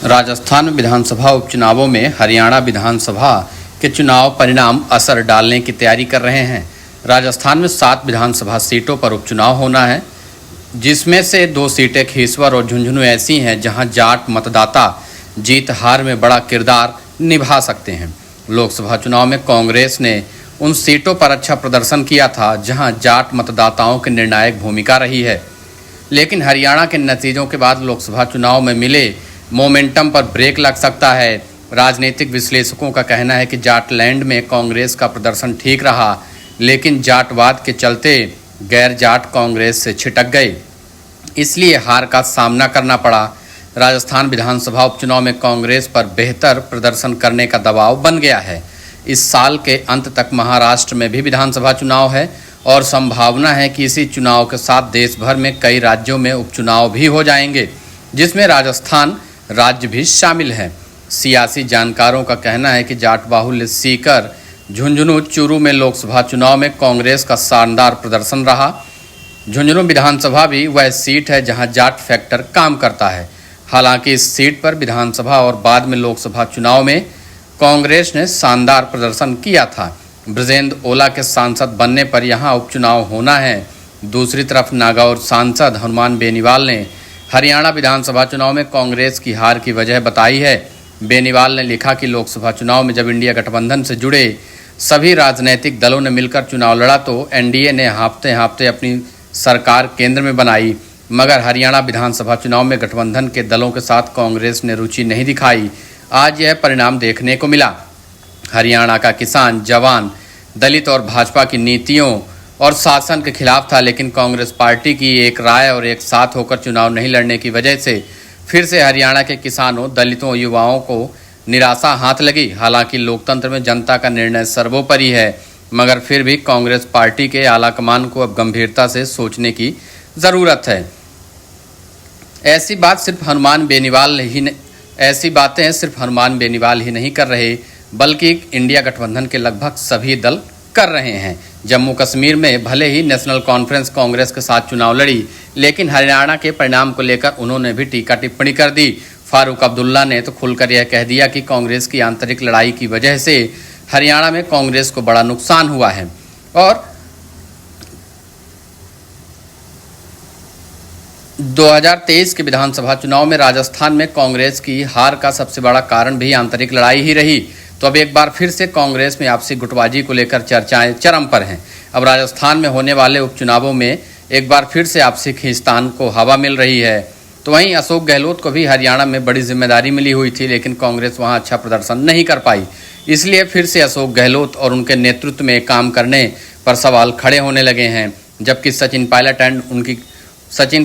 राजस्थान में विधानसभा उपचुनावों में हरियाणा विधानसभा के चुनाव परिणाम असर डालने की तैयारी कर रहे हैं। राजस्थान में 7 विधानसभा सीटों पर उपचुनाव होना है, जिसमें से 2 सीटें खीसवर और झुंझुनू ऐसी हैं जहां जाट मतदाता जीत हार में बड़ा किरदार निभा सकते हैं। लोकसभा चुनाव में कांग्रेस ने उन सीटों पर अच्छा प्रदर्शन किया था जहां जाट मतदाताओं की निर्णायक भूमिका रही है, लेकिन हरियाणा के नतीजों के बाद लोकसभा चुनाव में मिले मोमेंटम पर ब्रेक लग सकता है। राजनीतिक विश्लेषकों का कहना है कि जाटलैंड में कांग्रेस का प्रदर्शन ठीक रहा, लेकिन जाटवाद के चलते गैर जाट कांग्रेस से छिटक गए, इसलिए हार का सामना करना पड़ा। राजस्थान विधानसभा उपचुनाव में कांग्रेस पर बेहतर प्रदर्शन करने का दबाव बन गया है। इस साल के अंत तक महाराष्ट्र में भी विधानसभा चुनाव है और संभावना है कि इसी चुनाव के साथ देश भर में कई राज्यों में उपचुनाव भी हो जाएंगे, जिसमें राजस्थान राज्य भी शामिल है। सियासी जानकारों का कहना है कि जाट बाहुल्य सीकर झुंझुनू चूरू में लोकसभा चुनाव में कांग्रेस का शानदार प्रदर्शन रहा। झुंझुनू विधानसभा भी वह सीट है जहां जाट फैक्टर काम करता है। हालांकि इस सीट पर विधानसभा और बाद में लोकसभा चुनाव में कांग्रेस ने शानदार प्रदर्शन किया था। ब्रजेंद्र ओला के सांसद बनने पर यहां उपचुनाव होना है। दूसरी तरफ नागौर सांसद हनुमान बेनीवाल ने हरियाणा विधानसभा चुनाव में कांग्रेस की हार की वजह बताई है। बेनीवाल ने लिखा कि लोकसभा चुनाव में जब इंडिया गठबंधन से जुड़े सभी राजनीतिक दलों ने मिलकर चुनाव लड़ा तो एनडीए ने हाँफते हाँफते अपनी सरकार केंद्र में बनाई, मगर हरियाणा विधानसभा चुनाव में गठबंधन के दलों के साथ कांग्रेस ने रुचि नहीं दिखाई। आज यह परिणाम देखने को मिला। हरियाणा का किसान, जवान, दलित और भाजपा की नीतियों और शासन के खिलाफ था, लेकिन कांग्रेस पार्टी की एक राय और एक साथ होकर चुनाव नहीं लड़ने की वजह से फिर से हरियाणा के किसानों, दलितों, युवाओं को निराशा हाथ लगी। हालांकि लोकतंत्र में जनता का निर्णय सर्वोपरि है, मगर फिर भी कांग्रेस पार्टी के आलाकमान को अब गंभीरता से सोचने की ज़रूरत है। ऐसी बातें सिर्फ हनुमान बेनीवाल ही नहीं कर रहे, बल्कि इंडिया गठबंधन के लगभग सभी दल कर रहे हैं। जम्मू कश्मीर में भले ही नेशनल कॉन्फ्रेंस कांग्रेस के साथ चुनाव लड़ी, लेकिन हरियाणा के परिणाम को लेकर उन्होंने भी टीका टिप्पणी कर दी। फारूक अब्दुल्ला ने तो खुलकर यह कह दिया कि कांग्रेस की आंतरिक लड़ाई की वजह से हरियाणा में कांग्रेस को बड़ा नुकसान हुआ है और 2023 के विधानसभा चुनाव में राजस्थान में कांग्रेस की हार का सबसे बड़ा कारण भी आंतरिक लड़ाई ही रही। तो अब एक बार फिर से कांग्रेस में आपसी गुटबाजी को लेकर चर्चाएं चरम पर हैं। अब राजस्थान में होने वाले उपचुनावों में एक बार फिर से आपसी खींचतान को हवा मिल रही है। तो वहीं अशोक गहलोत को भी हरियाणा में बड़ी जिम्मेदारी मिली हुई थी, लेकिन कांग्रेस वहां अच्छा प्रदर्शन नहीं कर पाई, इसलिए फिर से अशोक गहलोत और उनके नेतृत्व में काम करने पर सवाल खड़े होने लगे हैं। जबकि सचिन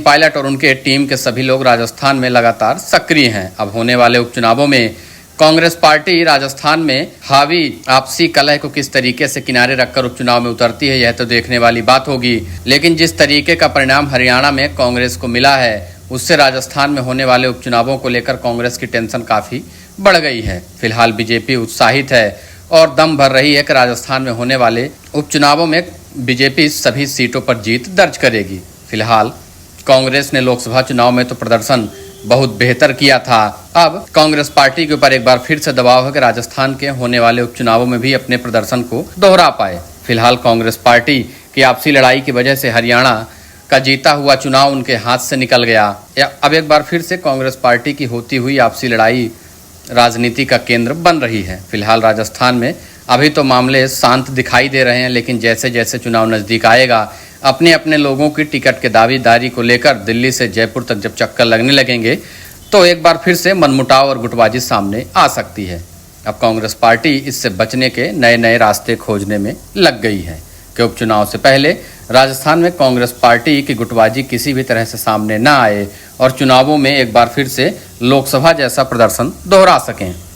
पायलट और उनके टीम के सभी लोग राजस्थान में लगातार सक्रिय हैं। अब होने वाले उपचुनावों में कांग्रेस पार्टी राजस्थान में हावी आपसी कलह को किस तरीके से किनारे रखकर उपचुनाव में उतरती है, यह तो देखने वाली बात होगी। लेकिन जिस तरीके का परिणाम हरियाणा में कांग्रेस को मिला है, उससे राजस्थान में होने वाले उपचुनावों को लेकर कांग्रेस की टेंशन काफी बढ़ गई है। फिलहाल बीजेपी उत्साहित है और दम भर रही है कि राजस्थान में होने वाले उपचुनावों में बीजेपी सभी सीटों पर जीत दर्ज करेगी। फिलहाल कांग्रेस ने लोकसभा चुनाव में तो प्रदर्शन बहुत बेहतर किया था। अब कांग्रेस पार्टी के ऊपर एक बार फिर से दबाव है कि राजस्थान के होने वाले उपचुनावों में भी अपने प्रदर्शन को दोहरा पाए। फिलहाल कांग्रेस पार्टी की आपसी लड़ाई की वजह से हरियाणा का जीता हुआ चुनाव उनके हाथ से निकल गया। अब एक बार फिर से कांग्रेस पार्टी की होती हुई आपसी लड़ाई राजनीति का केंद्र बन रही है। फिलहाल राजस्थान में अभी तो मामले शांत दिखाई दे रहे हैं, लेकिन जैसे जैसे चुनाव नजदीक आएगा, अपने अपने लोगों की टिकट के दावेदारी को लेकर दिल्ली से जयपुर तक जब चक्कर लगने लगेंगे, तो एक बार फिर से मनमुटाव और गुटबाजी सामने आ सकती है। अब कांग्रेस पार्टी इससे बचने के नए नए रास्ते खोजने में लग गई है कि उपचुनाव से पहले राजस्थान में कांग्रेस पार्टी की गुटबाजी किसी भी तरह से सामने न आए और चुनावों में एक बार फिर से लोकसभा जैसा प्रदर्शन दोहरा सकें।